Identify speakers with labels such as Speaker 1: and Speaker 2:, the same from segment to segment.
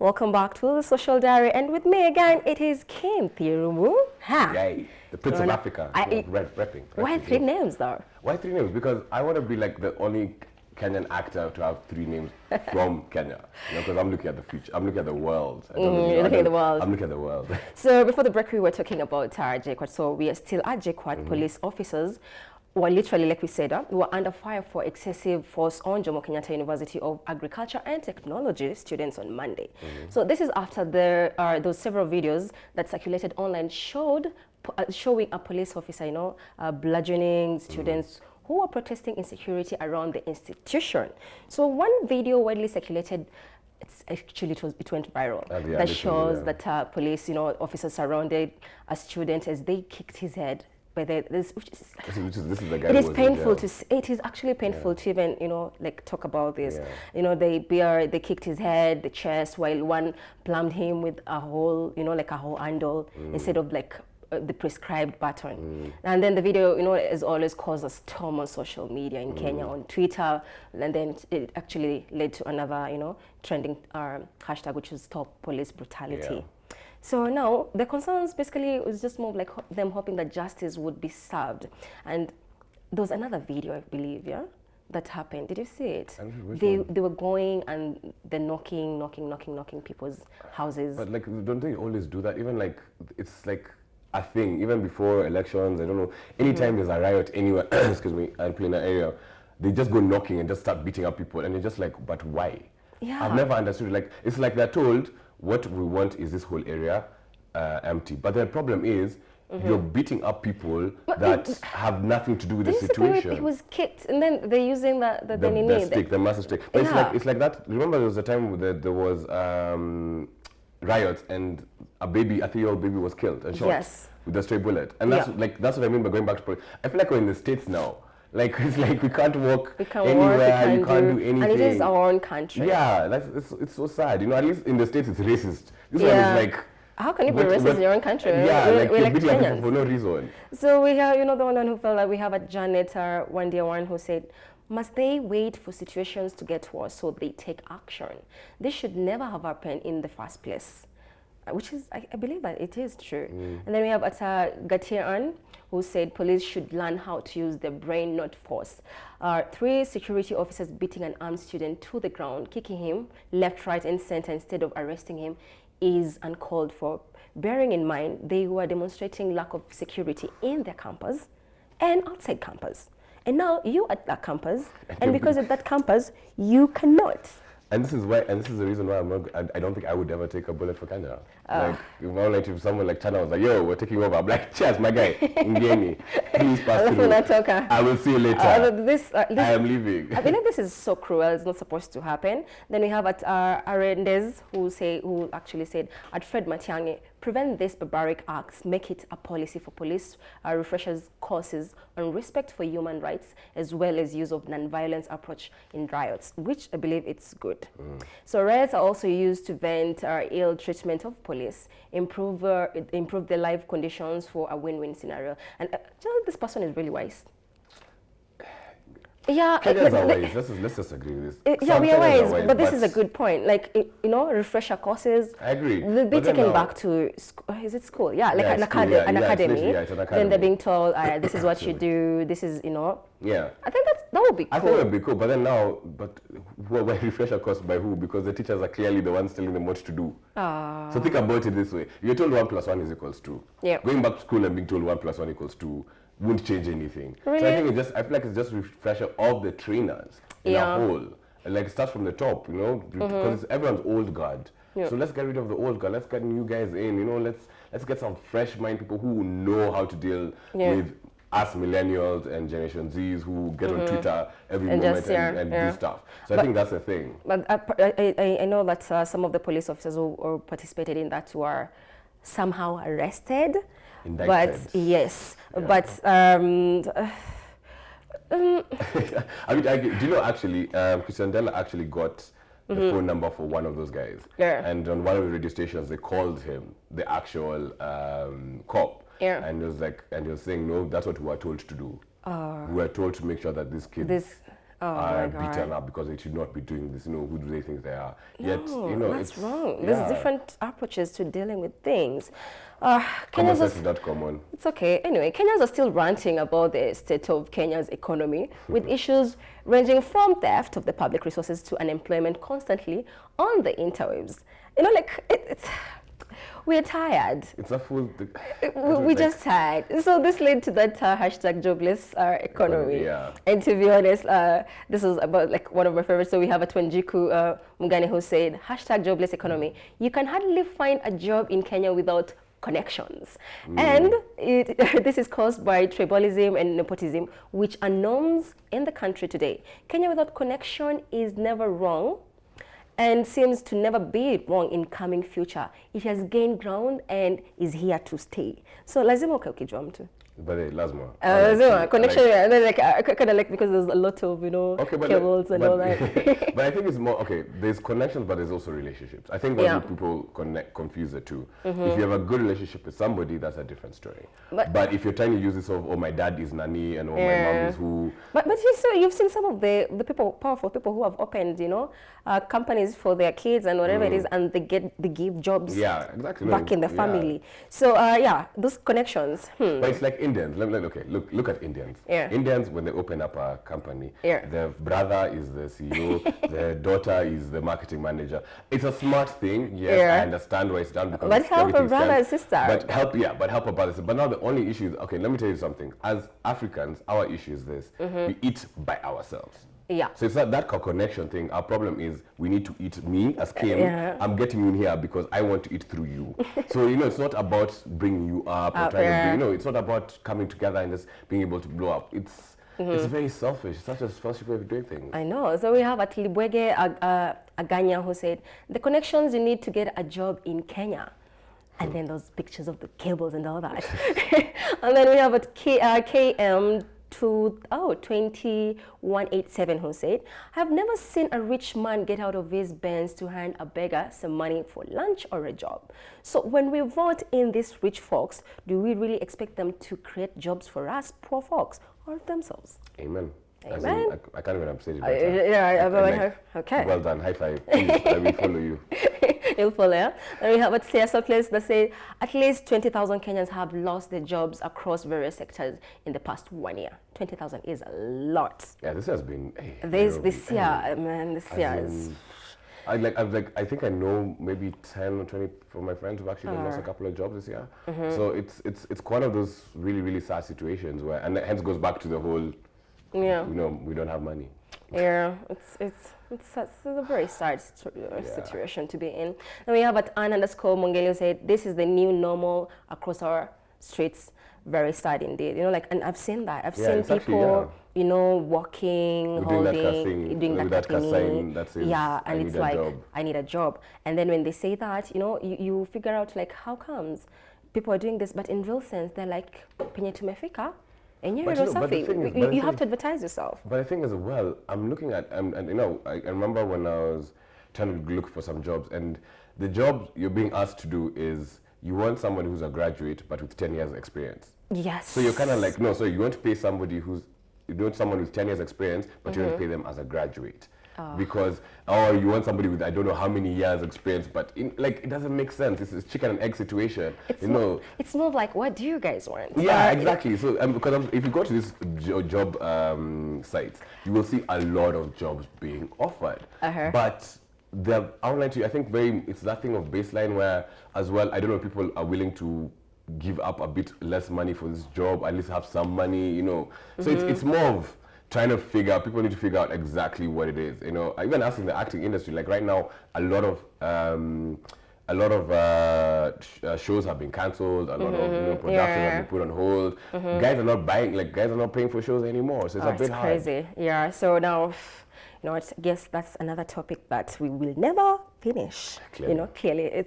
Speaker 1: Welcome back to the Social Diary, and with me again, it is Kim Thiru.
Speaker 2: Yay, the Prince of Africa. Repping.
Speaker 1: Why three names though?
Speaker 2: Why three names? Because I want to be like the only Kenyan actor to have three names from Kenya. Because I'm looking at the future. I'm looking at the world.
Speaker 1: You're looking at the world.
Speaker 2: I'm looking at the world.
Speaker 1: So before the break, we were talking about JKUAT. So we are still at JKUAT. Police officers were literally, like we said, we were under fire for excessive force on Jomo Kenyatta University of Agriculture and Technology students on Monday. So this is after there are those several videos that circulated online showing a police officer, bludgeoning students who were protesting insecurity around the institution. So one video widely circulated, it went viral. That shows that police, officers surrounded a student as they kicked his head. But this is the guy. It is painful to see. It is actually painful to even talk about this. They kicked his head, the chest, while one plumbed him with a hole, like a whole handle instead of the prescribed button. And then the video, has always caused a storm on social media in Kenya, on Twitter, and then it actually led to another, trending hashtag, which is Stop Police Brutality. Yeah. So now the concerns basically was just more like them hoping that justice would be served. And there was another video, I believe, that happened. Did you see it? They were going and they're knocking people's houses. But
Speaker 2: don't they always do that? Even it's like a thing. Even before elections, I don't know. Anytime there's a riot anywhere, excuse me, and in an area, they just go knocking and just start beating up people. And you're just like, but why?
Speaker 1: Yeah.
Speaker 2: I've never understood it. It's like they're told, what we want is this whole area empty. But the problem is, you're beating up people that have nothing to do with the situation.
Speaker 1: He was kicked, and then they're using the
Speaker 2: stick, the massive stick. But it's like that. Remember, there was a time there was riots, and a 3-year-old baby was killed and shot with a stray bullet. And that's what I mean by going back to police. I feel like we're in the States now. It's like we can't walk anywhere, you can't do anything.
Speaker 1: And it is our own country.
Speaker 2: Yeah, it's so sad. At least in the States it's racist. This one is like...
Speaker 1: How can you be racist in your own country?
Speaker 2: Yeah, we're like beating people for no reason.
Speaker 1: So we have, the one who felt like we have a Janet one day one who said, must they wait for situations to get worse so they take action? This should never have happened in the first place. Which is, I believe that it is true. And then we have Gatian, who said police should learn how to use their brain, not force. 3 security officers beating an armed student to the ground, kicking him left, right, and center instead of arresting him is uncalled for. Bearing in mind, they were demonstrating lack of security in their campus and outside campus. And now you at that campus, and because of that campus, you cannot.
Speaker 2: And this is the reason why I don't think I would ever take a bullet for Kenya. If someone like China was like, yo, we're taking over, I'm like, cheers, my guy, Ngeni, please pass through. I will see you later. I am leaving.
Speaker 1: I believe this is so cruel, it's not supposed to happen. Then we have Arendez, who actually said, at Fred Matiang'i, prevent these barbaric acts, make it a policy for police, refreshers courses on respect for human rights, as well as use of non-violence approach in riots, which I believe it's good. So riots are also used to vent ill treatment of police, improve the life conditions for a win-win scenario. And this person is really wise. Yeah,
Speaker 2: Kenyans are wise. Let's just agree with this.
Speaker 1: We are wise, but this is a good point. Refresher courses.
Speaker 2: I agree.
Speaker 1: They'll be taken back to, is it school? Yeah, an academy.
Speaker 2: It's an academy.
Speaker 1: Then they're being told, this is what you do, this is,
Speaker 2: Yeah.
Speaker 1: I think that would be cool.
Speaker 2: I think it would be cool, but then now, why refresher course by who? Because the teachers are clearly the ones telling them what to do. So think about it this way. You're told 1 + 1 is equals 2.
Speaker 1: Yeah.
Speaker 2: Going back to school and being told 1 + 1 equals 2 wouldn't change anything.
Speaker 1: Really?
Speaker 2: So I feel like it's just a refresher of the trainers in a whole. It starts from the top, because everyone's old guard. Yeah. So let's get rid of the old guard. Let's get new guys in. Let's get some fresh mind people who know how to deal with us millennials and Generation Zs who get on Twitter every moment and do stuff. So I think that's the thing.
Speaker 1: But I know that some of the police officers who participated in that were somehow arrested.
Speaker 2: Indicted.
Speaker 1: But yes, but
Speaker 2: do you know actually, Christian Della actually got the phone number for one of those guys.
Speaker 1: Yeah.
Speaker 2: And on one of the radio stations, they called him, the actual cop.
Speaker 1: Yeah.
Speaker 2: And he was saying, no, that's what we were told to do. We were told to make sure that this kid are beaten up because they should not be doing this. Who do they think they are? Yet,
Speaker 1: that's
Speaker 2: it's
Speaker 1: wrong.
Speaker 2: Yeah.
Speaker 1: There's different approaches to dealing with things.
Speaker 2: Common sense is not common.
Speaker 1: It's okay. Anyway, Kenyans are still ranting about the state of Kenya's economy with issues ranging from theft of the public resources to unemployment constantly on the interwebs. It's we're tired.
Speaker 2: It's a full.
Speaker 1: We're just tired. So this led to that hashtag jobless economy.
Speaker 2: Yeah.
Speaker 1: And to be honest, this is about one of my favorites. So we have a Twenjiku Mungane who said, hashtag jobless economy. You can hardly find a job in Kenya without connections. And this is caused by tribalism and nepotism, which are norms in the country today. Kenya without connection is never wrong, and seems to never be wrong in coming future. It has gained ground and is here to stay. So lazima ukijua mtu.
Speaker 2: But lazima.
Speaker 1: Lazima connection, and then kind of because there's a lot of cables and all that.
Speaker 2: But I think it's more there's connections, but there's also relationships. I think when people confuse the two. If you have a good relationship with somebody, that's a different story. But if you're trying to use this of my dad is nani and my mom is who.
Speaker 1: But you've seen some of the powerful people who have opened companies for their kids and whatever it is, and they give jobs back in the family. So those connections.
Speaker 2: But it's like Indians. Look at Indians. Indians, when they open up a company, the brother is the CEO, the daughter is the marketing manager. It's a smart thing. Yes, I understand why it's done because
Speaker 1: but help a brother and sister.
Speaker 2: But help a brother. But now the only issue is let me tell you something. As Africans, our issue is this: we eat by ourselves.
Speaker 1: Yeah.
Speaker 2: So it's not that connection thing. Our problem is we need to eat. Me as Kim, I'm getting you in here because I want to eat through you. So it's not about bringing you up or trying to it's not about coming together and just being able to blow up. It's very selfish. It's such a selfish way of doing things.
Speaker 1: I know. So we have at Libwege Aganya who said the connections you need to get a job in Kenya. And then those pictures of the cables and all that. And then we have at KM 2187 who said, I've never seen a rich man get out of his Benz to hand a beggar some money for lunch or a job. So when we vote in these rich folks, do we really expect them to create jobs for us poor folks or themselves?
Speaker 2: Amen.
Speaker 1: Amen.
Speaker 2: I can't even upset it.
Speaker 1: Okay.
Speaker 2: Well done. High five. Please, I will follow you.
Speaker 1: You'll follow, yeah? Then we have a CSO place that say at least 20,000 Kenyans have lost their jobs across various sectors in the past 1 year. 20,000 is a lot.
Speaker 2: Yeah, this has been.
Speaker 1: This year is.
Speaker 2: I think I know maybe 10 or 20 from my friends who've actually lost a couple of jobs this year. So it's one of those really, really sad situations where, and hence goes back to the whole, we don't have money.
Speaker 1: Yeah, it's a very sad situation to be in. And we have at Ann_Mongeli said, this is the new normal across our streets. Very sad indeed. And I've seen that. I've seen people, walking, doing that sign that says, and it's like, I need a job. And then when they say that, you figure out how comes people are doing this, but in real sense, they're like, penye tumefika. And you have to advertise yourself.
Speaker 2: But I think as well, I'm looking at, I remember when I was trying to look for some jobs, and the job you're being asked to do is you want someone who's a graduate but with 10 years experience.
Speaker 1: Yes.
Speaker 2: So you're kind of like, no, so you want to pay somebody you want someone with 10 years experience, but you don't pay them as a graduate. Because, you want somebody with I don't know how many years experience, but it doesn't make sense. It's a chicken and egg situation. It's more
Speaker 1: of like, what do you guys want?
Speaker 2: Yeah, exactly. So because if you go to this job sites, you will see a lot of jobs being offered. But I think it's that thing of baseline where as well, I don't know, people are willing to give up a bit less money for this job, at least have some money, So it's more of trying to people need to figure out exactly what it is. Even asking the acting industry, like right now, a lot of shows have been cancelled, a lot of productions have been put on hold. Guys are not guys are not paying for shows anymore, so it's a bit hard.
Speaker 1: It's crazy. Yeah, so now, I guess that's another topic that we will never finish. Clearly,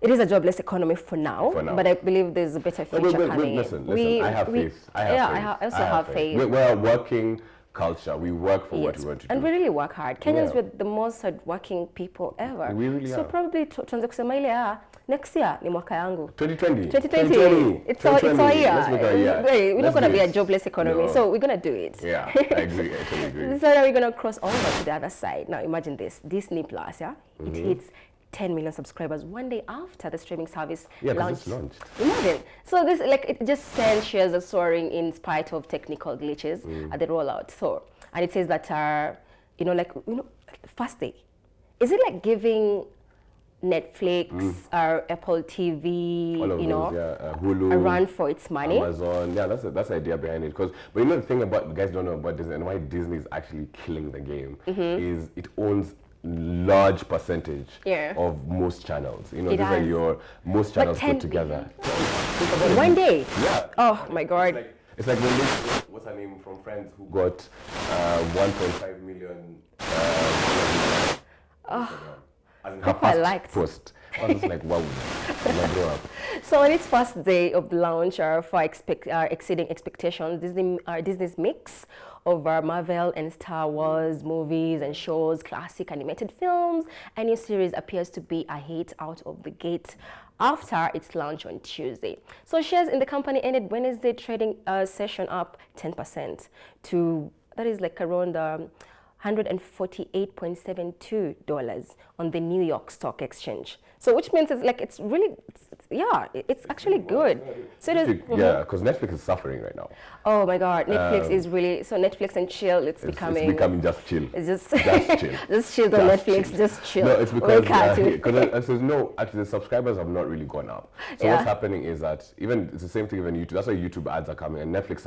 Speaker 1: it is a jobless economy for now, but I believe there's a better future coming.
Speaker 2: Listen, I have faith. I
Speaker 1: also have faith.
Speaker 2: We're a working culture. We work for what we want to do.
Speaker 1: And we really work hard. Kenyans were the most hardworking people ever.
Speaker 2: We really
Speaker 1: so
Speaker 2: are.
Speaker 1: Probably tuanze kusema ile Next year, ni mwaka yangu.
Speaker 2: 2020.
Speaker 1: 2020. It's our year.
Speaker 2: Let's make our year.
Speaker 1: We're not going to be a jobless economy, so we're going to do it.
Speaker 2: Yeah, I agree. I totally agree.
Speaker 1: So now we're going to cross over to the other side. Now imagine this. Disney Plus, yeah? It hits 10 million subscribers one day after the streaming service launched. Imagine. So this, like, it just sends shares of soaring in spite of technical glitches at the rollout. So, and it says that, first day. Is it like giving Netflix or Apple TV, Hulu, a run for its money?
Speaker 2: Amazon, that's the idea behind it. But the thing about, guys don't know about Disney and why Disney is actually killing the game is it owns large percentage of most channels. These are your most channels put together.
Speaker 1: One day?
Speaker 2: Yeah.
Speaker 1: Oh my God.
Speaker 2: It's like when what's her name from Friends who got 1.5 million as in her first post. I was like, wow,
Speaker 1: So on its first day of launch, for exceeding expectations, Disney's mix of Marvel and Star Wars movies and shows, classic animated films, and new series appears to be a hit out of the gate after its launch on Tuesday. So shares in the company ended Wednesday trading session up 10% to, that is like around $148.72 on the New York Stock Exchange. So which means it's like, it's actually good. So
Speaker 2: because Netflix is suffering right now.
Speaker 1: Oh my God, Netflix is really, so Netflix and chill, it's becoming
Speaker 2: just chill.
Speaker 1: It's just
Speaker 2: chill.
Speaker 1: Just chill on Netflix, just chill.
Speaker 2: No, it's because actually the subscribers have not really gone up. So what's happening is that it's the same thing even YouTube. That's why YouTube ads are coming, and Netflix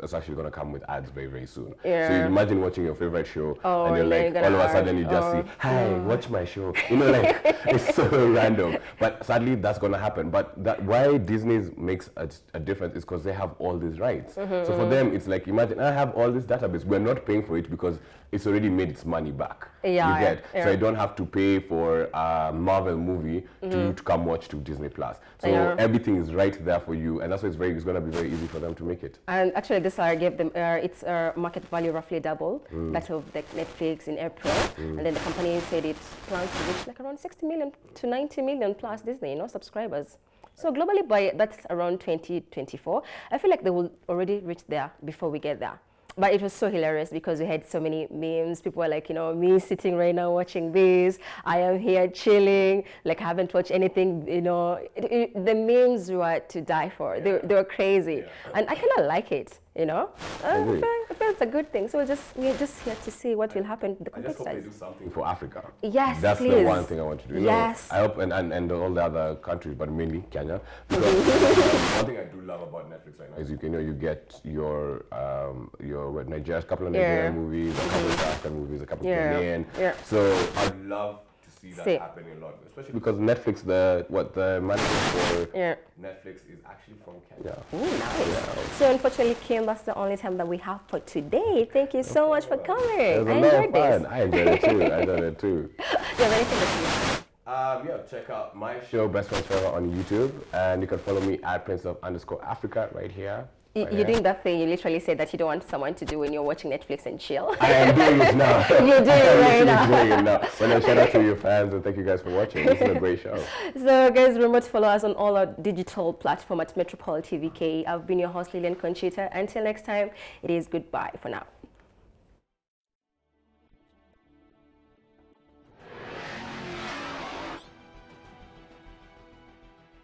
Speaker 2: is actually gonna come with ads very, very soon. Yeah. So you imagine watching your favorite show, and you're like, all of a sudden you just see, hi, watch my show. It's so random. But sadly, that's gonna happen. But why Disney makes a difference is because they have all these rights. So for them, it's like, imagine I have all this database. We're not paying for it because it's already made its money back. So I don't have to pay for a Marvel movie to come watch to Disney Plus. So everything is right there for you, and that's why it's going to be very easy for them to make it.
Speaker 1: And actually, this gave them its market value roughly double that of the Netflix in April, and then the company said it plans to reach like around 60 million to 90 million plus Disney, subscribers. So globally, that's around 2024. I feel like they will already reach there before we get there. But it was so hilarious because we had so many memes. People were like, me sitting right now watching this. I am here chilling, like I haven't watched anything, the memes were to die for. They were crazy. And I kind of like it, I feel it's a good thing. So we're just here to see what will happen to the competitors.
Speaker 2: I just hope they do something for Africa.
Speaker 1: Yes,
Speaker 2: That's
Speaker 1: please.
Speaker 2: the one thing I want to do.
Speaker 1: Yes.
Speaker 2: I hope, and all the other countries, but mainly Kenya. Because one thing I do love about Netflix right now is you get your Nigeria, a couple of Nigerian movies, a couple of African movies, a couple of Kenyan. Yeah. So I'd love to see that happening a lot, especially because Netflix, the manager for Netflix is actually from Kenya.
Speaker 1: Oh, nice. Yeah. So unfortunately, Kim, that's the only time that we have for today. Thank you so much for coming.
Speaker 2: It was a lot of fun. I enjoyed it too. I enjoyed it too.
Speaker 1: Do you have anything to
Speaker 2: check out my show, Best Friends Forever, on YouTube, and you can follow me at Prince_Africa right here.
Speaker 1: You're doing that thing you literally said that you don't want someone to do when you're watching Netflix and chill.
Speaker 2: I am doing it now.
Speaker 1: You're doing it right now.
Speaker 2: Doing it now. Well, shout out to your fans and thank you guys for watching. This is a great show.
Speaker 1: So guys, remember to follow us on all our digital platforms at Metropole TVK. I've been your host, Lillian Conchita. Until next time, it is goodbye for now.